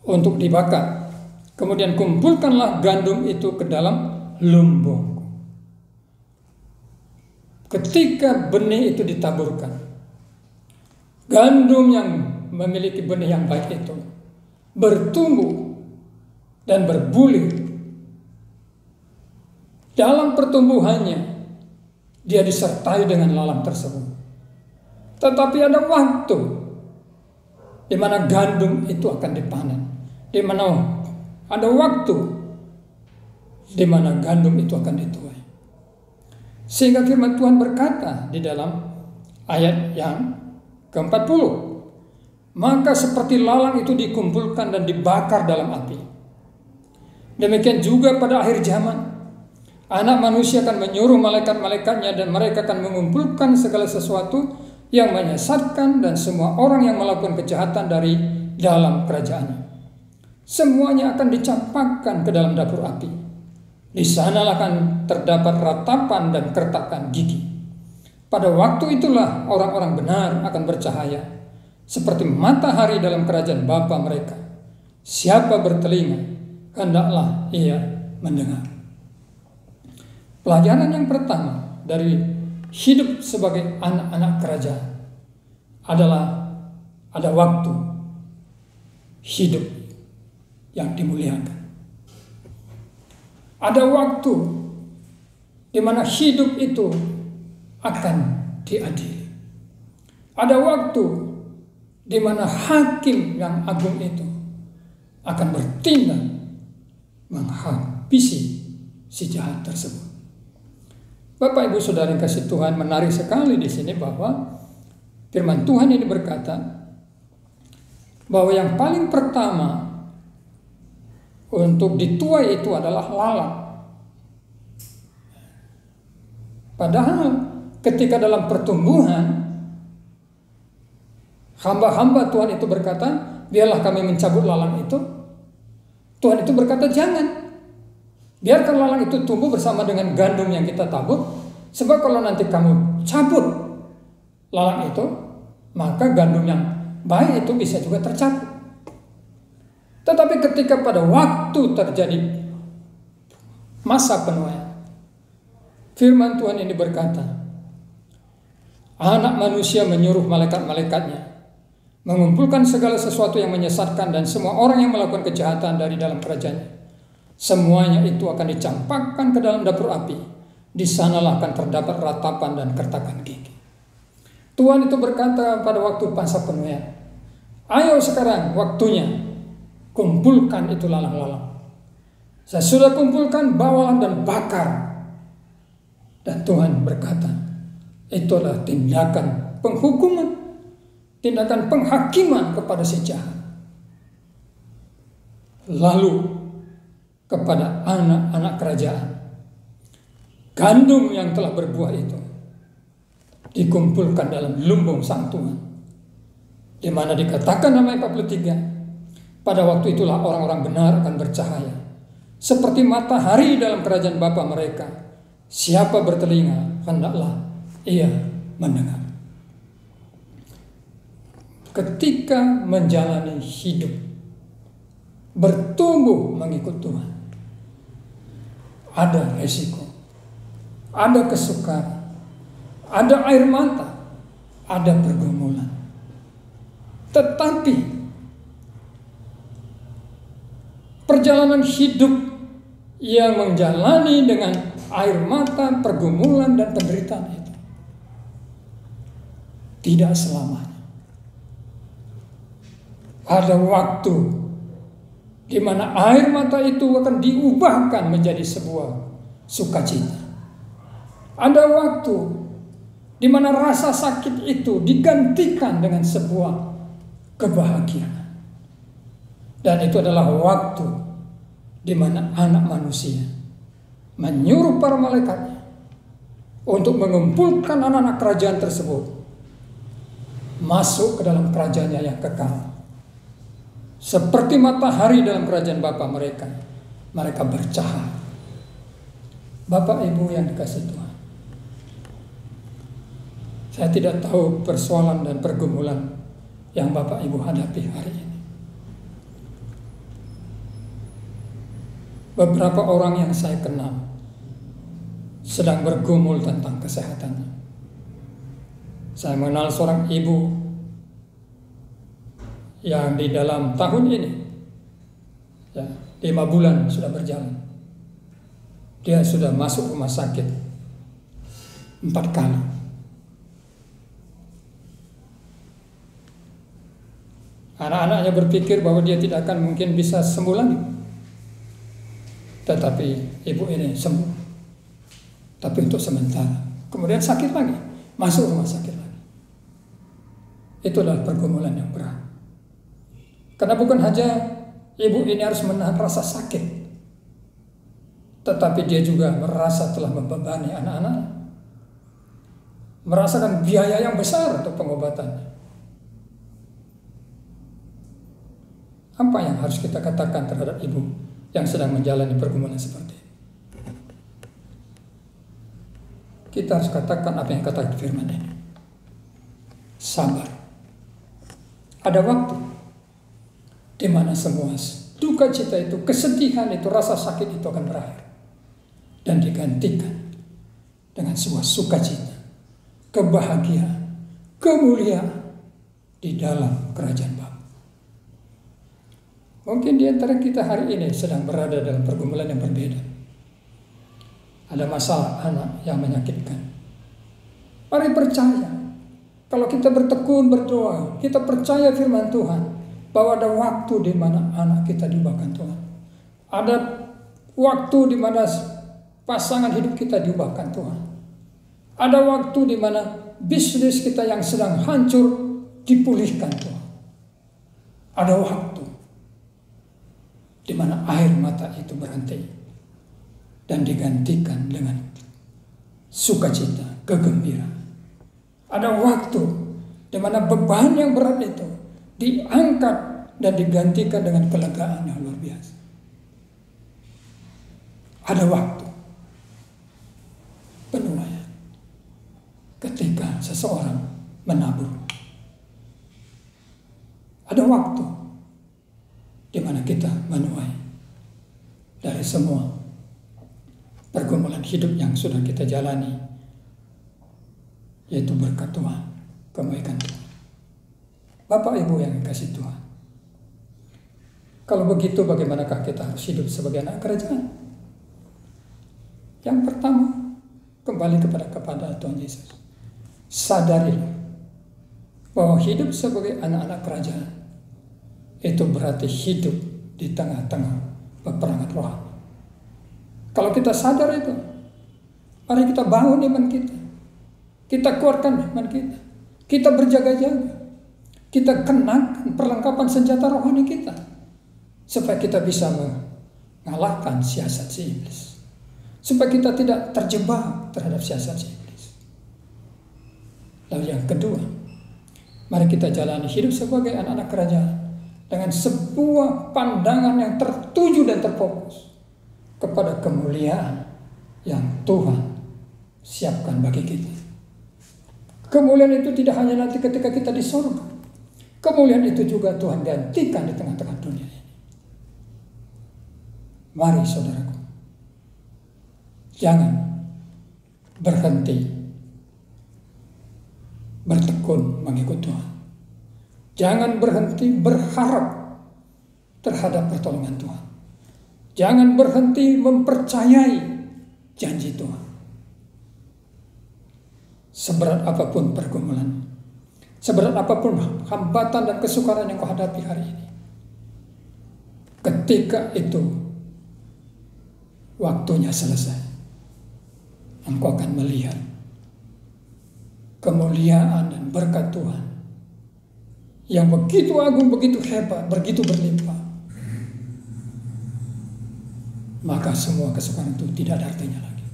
untuk dibakar. Kemudian kumpulkanlah gandum itu ke dalam lumbung. Ketika benih itu ditaburkan, gandum yang memiliki benih yang baik itu bertumbuh dan berbulir. Dalam pertumbuhannya, dia disertai dengan lalang tersebut. Tetapi ada waktu di mana gandum itu akan dipanen. Di mana ada waktu di mana gandum itu akan dituai. Sehingga firman Tuhan berkata di dalam ayat yang ke-40, maka seperti lalang itu dikumpulkan dan dibakar dalam api, demikian juga pada akhir zaman Anak manusia akan menyuruh malaikat-malaikatnya dan mereka akan mengumpulkan segala sesuatu yang menyesatkan dan semua orang yang melakukan kejahatan dari dalam kerajaannya. Semuanya akan dicampakkan ke dalam dapur api. Di sanalah akan terdapat ratapan dan kertakan gigi. Pada waktu itulah orang-orang benar akan bercahaya seperti matahari dalam kerajaan Bapa mereka. Siapa bertelinga, hendaklah ia mendengar. Pelajaran yang pertama dari hidup sebagai anak-anak kerajaan adalah ada waktu hidup yang dimuliakan. Ada waktu di mana hidup itu akan diadili. Ada waktu di mana hakim yang agung itu akan bertindak menghabisi si jahat tersebut. Bapak Ibu Saudara yang kasih Tuhan, menarik sekali di sini bahwa firman Tuhan ini berkata bahwa yang paling pertama untuk dituai itu adalah lalang. Padahal ketika dalam pertumbuhan hamba-hamba Tuhan itu berkata, biarlah kami mencabut lalang itu. Tuhan itu berkata, jangan. Biarkan lalang itu tumbuh bersama dengan gandum yang kita tabur. Sebab kalau nanti kamu cabut lalang itu, maka gandum yang baik itu bisa juga tercabut. Tetapi ketika pada waktu terjadi masa penuaian, firman Tuhan ini berkata, anak manusia menyuruh malaikat-malaikatnya mengumpulkan segala sesuatu yang menyesatkan dan semua orang yang melakukan kejahatan dari dalam kerajaannya. Semuanya itu akan dicampakkan ke dalam dapur api. Di sanalah akan terdapat ratapan dan kertakan gigi. Tuhan itu berkata pada waktu masa penuaian, ayo sekarang waktunya, kumpulkan itu lalang-lalang. Saya sudah kumpulkan, bawalah dan bakar. Dan Tuhan berkata, itu adalah tindakan penghukuman, tindakan penghakiman kepada si jahat. Lalu kepada anak-anak kerajaan, gandum yang telah berbuah itu dikumpulkan dalam lumbung sang Tuhan, di mana dikatakan nama 43, pada waktu itulah orang-orang benar akan bercahaya seperti matahari dalam kerajaan Bapa mereka. Siapa bertelinga, hendaklah ia mendengar. Ketika menjalani hidup bertumbuh mengikut Tuhan, ada resiko, ada kesukaran, ada air mata, ada pergumulan. Tetapi perjalanan hidup yang menjalani dengan air mata, pergumulan, dan penderitaan itu tidak selamanya. Ada waktu di mana air mata itu akan diubahkan menjadi sebuah sukacita. Ada waktu di mana rasa sakit itu digantikan dengan sebuah kebahagiaan. Dan itu adalah waktu di mana anak manusia menyuruh para malaikatnya untuk mengumpulkan anak-anak kerajaan tersebut masuk ke dalam kerajaannya yang kekal. Seperti matahari dalam kerajaan Bapa mereka, mereka bercahaya. Bapak Ibu yang dikasihi Tuhan, saya tidak tahu persoalan dan pergumulan yang Bapak Ibu hadapi hari ini. Beberapa orang yang saya kenal sedang bergumul tentang kesehatannya. Saya mengenal seorang ibu yang di dalam tahun ini, ya, 5 bulan sudah berjalan, dia sudah masuk rumah sakit 4 kali. Anak-anaknya berpikir bahwa dia tidak akan mungkin bisa sembuh lagi, tetapi ibu ini sembuh, tapi untuk sementara. Kemudian sakit lagi, masuk rumah sakit lagi. Itu adalah pergumulan yang berat. Karena bukan hanya ibu ini harus menahan rasa sakit, tetapi dia juga merasa telah membebani anak-anak, merasakan biaya yang besar untuk pengobatannya. Apa yang harus kita katakan terhadap ibu yang sedang menjalani pergumulan seperti ini? Kita harus katakan apa yang kata firman ini. Sabar. Ada waktu di mana semua duka cita itu, kesedihan itu, rasa sakit itu akan berakhir dan digantikan dengan sebuah sukacita, kebahagiaan, kemuliaan di dalam kerajaan Bapa. Mungkin di antara kita hari ini sedang berada dalam pergumulan yang berbeda. Ada masalah anak yang menyakitkan. Mari percaya, kalau kita bertekun berdoa, kita percaya firman Tuhan, bahwa ada waktu di mana anak kita diubahkan Tuhan. Ada waktu di mana pasangan hidup kita diubahkan Tuhan. Ada waktu di mana bisnis kita yang sedang hancur dipulihkan Tuhan. Ada waktu di mana air mata itu berhenti dan digantikan dengan sukacita, kegembiraan. Ada waktu di mana beban yang berat itu diangkat dan digantikan dengan kelegaan yang luar biasa. Ada waktu penuaian ketika seseorang menabur. Ada waktu di mana kita menuai dari semua pergumulan hidup yang sudah kita jalani, yaitu berkat Tuhan, kebaikan Tuhan. Bapak Ibu yang dikasihi Tuhan, kalau begitu bagaimanakah kita harus hidup sebagai anak kerajaan? Yang pertama, kembali kepada Tuhan Yesus. Sadarilah bahwa hidup sebagai anak-anak kerajaan itu berarti hidup di tengah-tengah peperangan rohani. Kalau kita sadar itu, mari kita bangun iman kita. Kita kuatkan iman kita. Kita berjaga-jaga. Kita kenakan perlengkapan senjata rohani kita, supaya kita bisa mengalahkan siasat si iblis, supaya kita tidak terjebak terhadap siasat si iblis. Lalu yang kedua, mari kita jalani hidup sebagai anak-anak kerajaan dengan sebuah pandangan yang tertuju dan terfokus kepada kemuliaan yang Tuhan siapkan bagi kita. Kemuliaan itu tidak hanya nanti ketika kita di surga. Kemuliaan itu juga Tuhan gantikan di tengah-tengah dunia ini. Mari saudaraku, jangan berhenti bertekun mengikut Tuhan. Jangan berhenti berharap terhadap pertolongan Tuhan. Jangan berhenti mempercayai janji Tuhan. Seberat apapun pergumulan, seberat apapun hambatan dan kesukaran yang kau hadapi hari ini, ketika itu waktunya selesai, engkau akan melihat kemuliaan dan berkat Tuhan yang begitu agung, begitu hebat, begitu berlimpah, maka semua kesukaran itu tidak ada artinya lagi.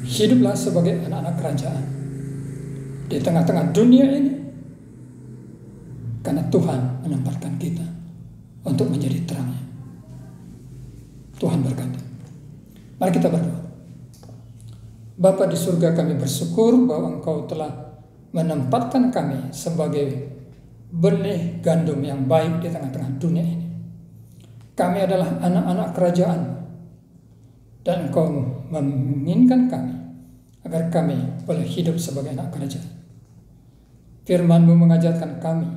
Hiduplah sebagai anak-anak kerajaan di tengah-tengah dunia ini, karena Tuhan menempatkan kita untuk menjadi terangnya. Tuhan berkata, mari kita berdoa. Bapa di surga, kami bersyukur bahwa Engkau telah menempatkan kami sebagai benih gandum yang baik di tengah-tengah dunia ini. Kami adalah anak-anak kerajaan, dan Engkau menginginkan kami agar kami boleh hidup sebagai anak kerajaan. Firman-Mu mengajarkan kami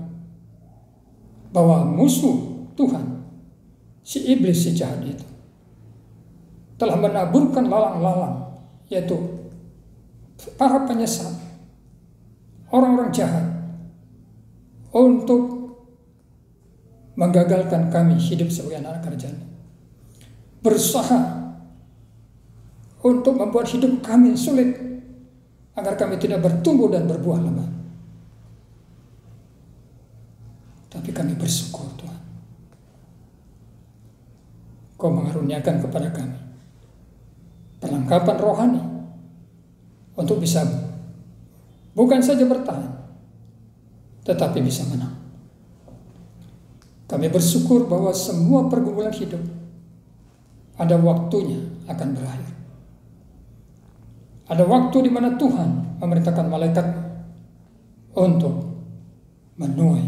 bahwa musuh Tuhan, si iblis, si jahat itu, telah menaburkan lalang-lalang, yaitu para penyesat, orang-orang jahat, untuk menggagalkan kami hidup sebagai anak kerajaan. Berusaha untuk membuat hidup kami sulit agar kami tidak bertumbuh dan berbuah lebat. Tapi kami bersyukur, Tuhan, Kau mengaruniakan kepada kami perlengkapan rohani untuk bisa bukan saja bertahan, tetapi bisa menang. Kami bersyukur bahwa semua pergumulan hidup ada waktunya akan berakhir. Ada waktu di mana Tuhan memerintahkan malaikat untuk menuai,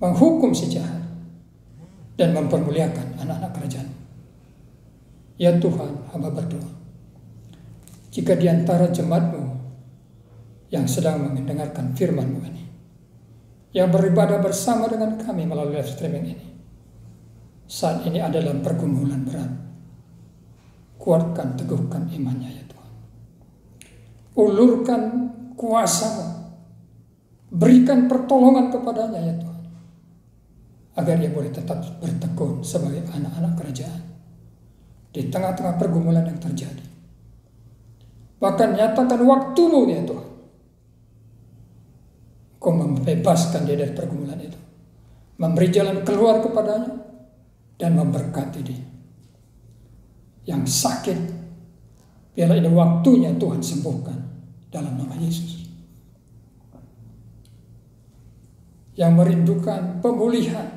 menghukum si jahat, dan mempermuliakan anak-anak kerajaan. Ya Tuhan, hamba berdoa, jika di antara jemaat-Mu yang sedang mendengarkan firman-Mu ini, yang beribadah bersama dengan kami melalui live streaming ini, saat ini ada dalam pergumulan berat, kuatkan, teguhkan imannya ya Tuhan. Ulurkan kuasa-Mu, berikan pertolongan kepadanya ya Tuhan, agar ia boleh tetap bertekun sebagai anak-anak kerajaan di tengah-tengah pergumulan yang terjadi. Bahkan nyatakan waktu-Mu ya Tuhan, Kau membebaskan dia dari pergumulan itu, memberi jalan keluar kepadanya, dan memberkati dia. Yang sakit, biarlah ini waktunya Tuhan sembuhkan dalam nama Yesus. Yang merindukan pemulihan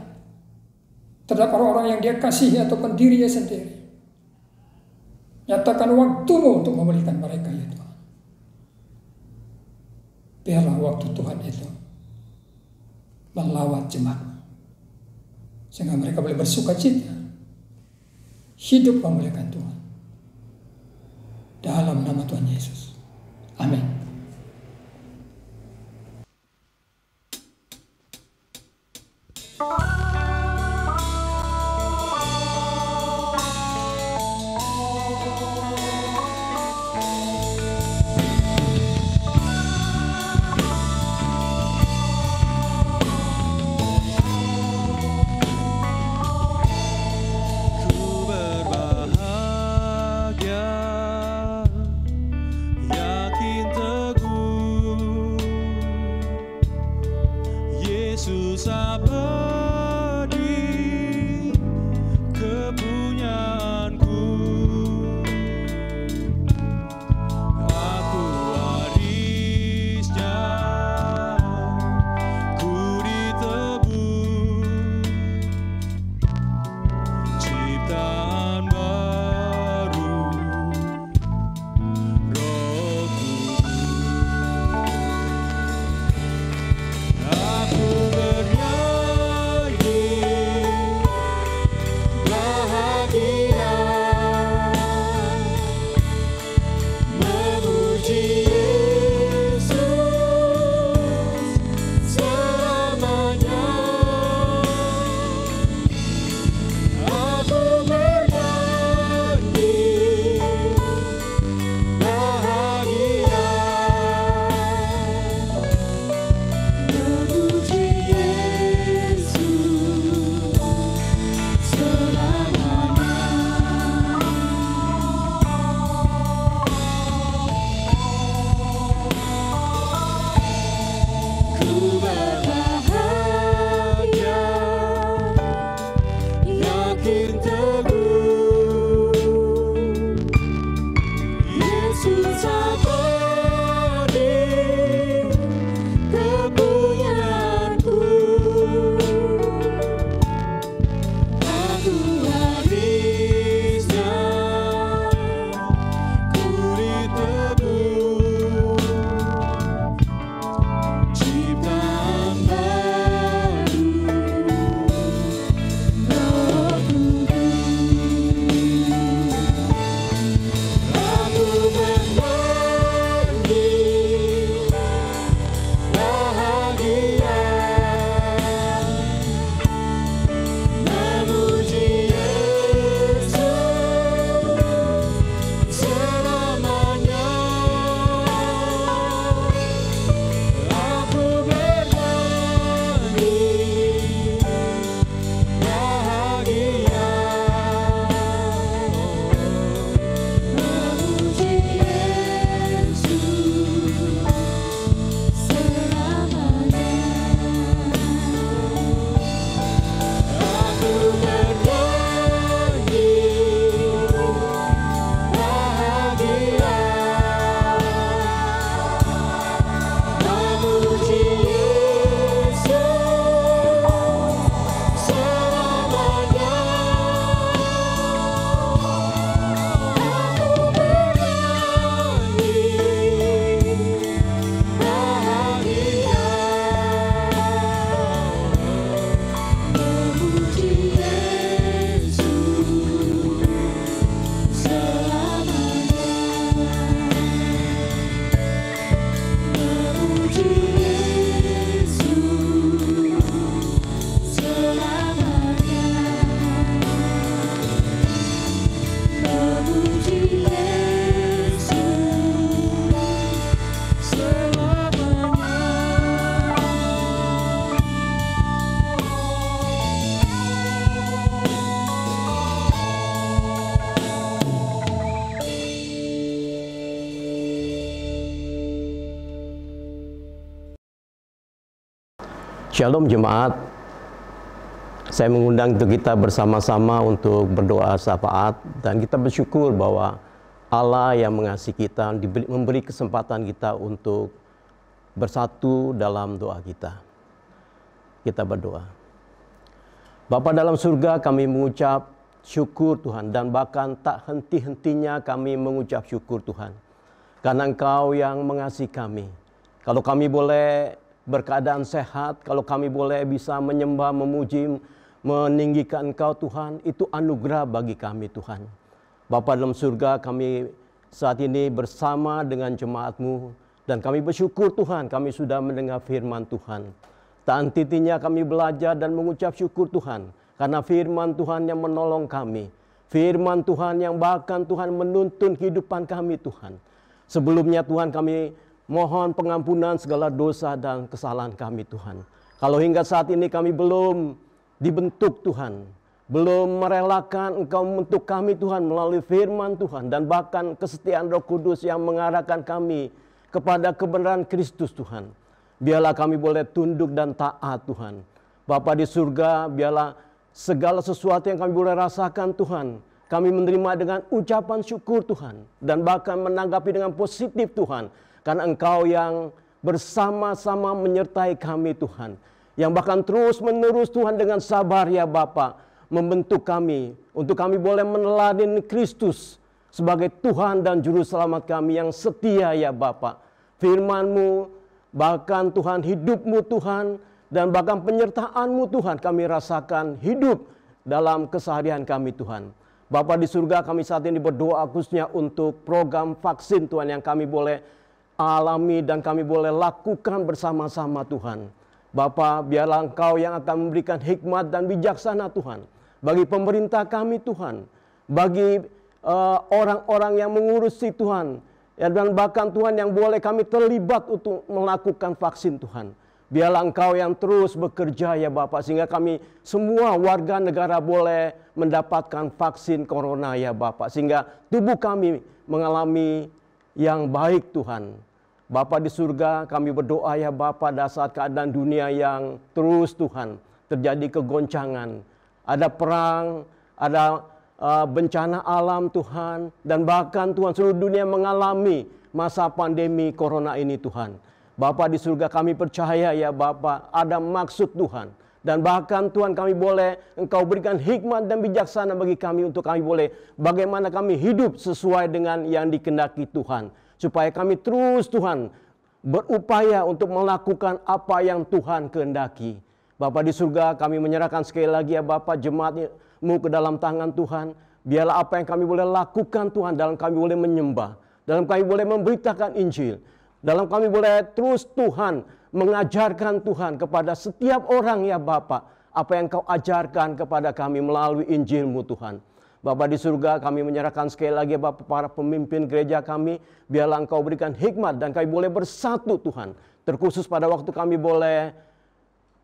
terhadap orang-orang yang dia kasihi ataupun dirinya sendiri, nyatakan waktu-Mu untuk memulihkan mereka ya Tuhan. Biarlah waktu Tuhan itu melawat jemaat, sehingga mereka boleh bersuka cita, hidup memuliakan Tuhan. Dalam nama Tuhan Yesus. Amin. Yakin Shalom jemaat, saya mengundang untuk kita bersama-sama untuk berdoa syafaat, dan kita bersyukur bahwa Allah yang mengasihi kita memberi kesempatan kita untuk bersatu dalam doa kita. Kita berdoa. Bapa dalam surga, kami mengucap syukur Tuhan, dan bahkan tak henti-hentinya kami mengucap syukur Tuhan, karena Engkau yang mengasihi kami. Kalau kami boleh berkeadaan sehat, kalau kami boleh bisa menyembah, memuji, meninggikan Engkau Tuhan, itu anugerah bagi kami Tuhan. Bapa dalam surga, kami saat ini bersama dengan jemaat-Mu, dan kami bersyukur Tuhan, kami sudah mendengar firman Tuhan. Tak henti-hentinya kami belajar dan mengucap syukur Tuhan, karena firman Tuhan yang menolong kami. Firman Tuhan yang bahkan Tuhan menuntun kehidupan kami Tuhan. Sebelumnya Tuhan, kami mohon pengampunan segala dosa dan kesalahan kami Tuhan. Kalau hingga saat ini kami belum dibentuk Tuhan, belum merelakan Engkau membentuk kami Tuhan melalui firman Tuhan, dan bahkan kesetiaan Roh Kudus yang mengarahkan kami kepada kebenaran Kristus Tuhan. Biarlah kami boleh tunduk dan taat Tuhan. Bapa di surga, biarlah segala sesuatu yang kami boleh rasakan Tuhan, kami menerima dengan ucapan syukur Tuhan, dan bahkan menanggapi dengan positif Tuhan. Karena Engkau yang bersama-sama menyertai kami Tuhan. Yang bahkan terus menerus Tuhan dengan sabar ya Bapa, membentuk kami untuk kami boleh meneladani Kristus sebagai Tuhan dan Juru Selamat kami yang setia ya Bapa. Firman-Mu, bahkan Tuhan hidup-Mu Tuhan, dan bahkan penyertaan-Mu Tuhan kami rasakan hidup dalam keseharian kami Tuhan. Bapa di surga, kami saat ini berdoa khususnya untuk program vaksin Tuhan yang kami boleh alami dan kami boleh lakukan bersama-sama Tuhan. Bapa, biarlah Engkau yang akan memberikan hikmat dan bijaksana Tuhan bagi pemerintah kami Tuhan, bagi orang-orang yang mengurusi Tuhan, ya, dan bahkan Tuhan yang boleh kami terlibat untuk melakukan vaksin Tuhan. Biarlah Engkau yang terus bekerja ya Bapa, sehingga kami semua warga negara boleh mendapatkan vaksin corona ya Bapa, sehingga tubuh kami mengalami yang baik Tuhan. Bapa di surga, kami berdoa ya Bapa, pada saat keadaan dunia yang terus Tuhan terjadi kegoncangan, ada perang, ada bencana alam Tuhan, dan bahkan Tuhan seluruh dunia mengalami masa pandemi corona ini Tuhan. Bapa di surga, kami percaya ya Bapa, ada maksud Tuhan. Dan bahkan Tuhan, kami boleh Engkau berikan hikmat dan bijaksana bagi kami untuk kami boleh bagaimana kami hidup sesuai dengan yang dikehendaki Tuhan. Supaya kami terus Tuhan berupaya untuk melakukan apa yang Tuhan kehendaki. Bapa di surga, kami menyerahkan sekali lagi ya Bapa jemaat-Mu ke dalam tangan Tuhan. Biarlah apa yang kami boleh lakukan Tuhan, dalam kami boleh menyembah, dalam kami boleh memberitakan Injil, dalam kami boleh terus Tuhan mengajarkan Tuhan kepada setiap orang ya Bapa, apa yang Kau ajarkan kepada kami melalui Injil-Mu Tuhan. Bapa di surga, kami menyerahkan sekali lagi Bapa para pemimpin gereja kami, biarlah Engkau berikan hikmat dan kami boleh bersatu Tuhan. Terkhusus pada waktu kami boleh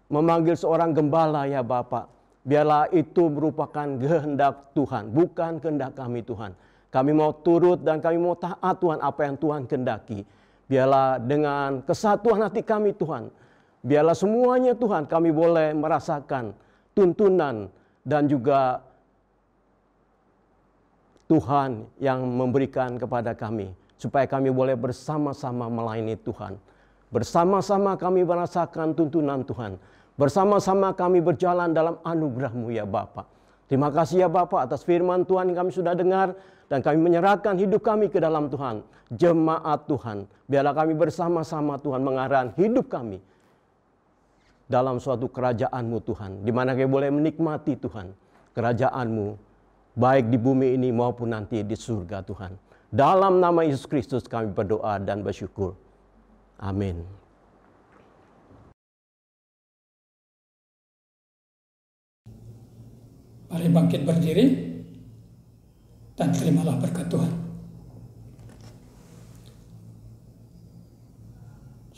memanggil seorang gembala ya Bapa, biarlah itu merupakan kehendak Tuhan, bukan kehendak kami Tuhan. Kami mau turut dan kami mau taat Tuhan apa yang Tuhan kehendaki. Biarlah dengan kesatuan hati kami Tuhan, biarlah semuanya Tuhan kami boleh merasakan tuntunan dan juga Tuhan yang memberikan kepada kami, supaya kami boleh bersama-sama melayani Tuhan. Bersama-sama kami merasakan tuntunan Tuhan. Bersama-sama kami berjalan dalam anugerah-Mu ya Bapa. Terima kasih ya Bapa atas firman Tuhan yang kami sudah dengar, dan kami menyerahkan hidup kami ke dalam Tuhan. Jemaat Tuhan, biarlah kami bersama-sama Tuhan mengarahkan hidup kami dalam suatu kerajaan-Mu Tuhan, di mana kami boleh menikmati Tuhan kerajaan-Mu, baik di bumi ini maupun nanti di surga Tuhan. Dalam nama Yesus Kristus kami berdoa dan bersyukur. Amin. Mari bangkit berdiri dan terimalah berkat Tuhan.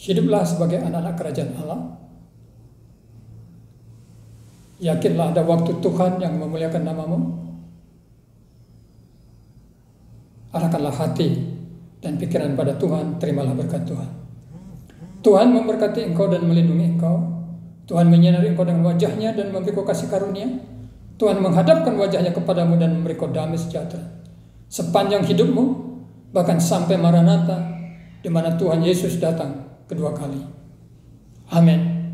Hiduplah sebagai anak-anak kerajaan Allah. Yakinlah ada waktu Tuhan yang memuliakan nama-Mu. Arahkanlah hati dan pikiran pada Tuhan, terimalah berkat Tuhan. Tuhan memberkati engkau dan melindungi engkau. Tuhan menyinari engkau dengan wajah-Nya dan memberi kau kasih karunia. Tuhan menghadapkan wajah-Nya kepadamu dan memberi kau damai sejahtera sepanjang hidupmu, bahkan sampai Maranatha, di mana Tuhan Yesus datang kedua kali. Amin.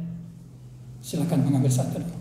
Silakan mengambil saat teduh.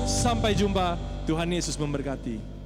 Sampai jumpa. Tuhan Yesus memberkati.